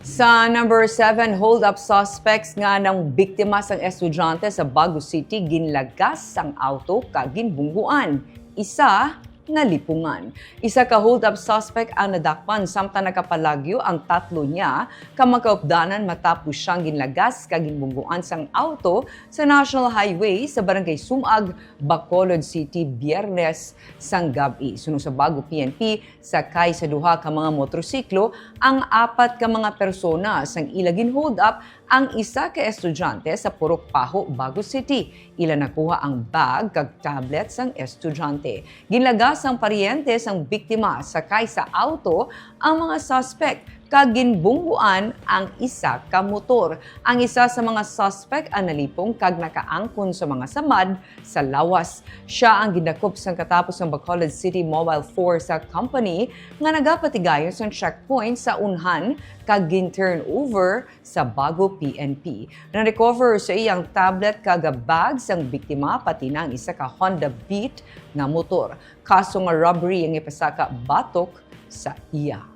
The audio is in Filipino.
Sa number 7, hold-up suspects nga ng biktima sang estudyante sa Bago City, Ginlagas ang awto kag ginbungguan. Isa na lipungan. Isa ka hold-up suspect ang nadakpan samtang nakapalagyo ang tatlo niya kamakaupdanan matapos siyang ginlagas kag ginbungguan sang awto sa National Highway sa Barangay Sumag, Bacolod City, Biyernes sang gabi. Sunod sa Bago PNP, sakay sa duha ka mga motorsiklo ang apat ka mga persona sang ilagin hold-up ang isa ka estudyante sa Purok Paho, Bago City. Ila nakuha ang bag kag tablet sang estudyante. Ginlagas ang paryente sang biktima sakay sa auto ang mga suspect kag ginbungguan ang isa ka motor. Ang isa sa mga suspect ang nalipong kag nakaangkon sa mga samad sa lawas. Siya ang gidakop sang katapos ng Bacolod City Mobile Force sa company nga nagapatigayon sa checkpoint sa unhan kag gin-turn over sa Bago PNP. Na-recover sa iyang tablet kag bag sang biktima pati na ang isa ka Honda Beat nga motor. Kaso nga robbery ang ipasaka batok sa iya.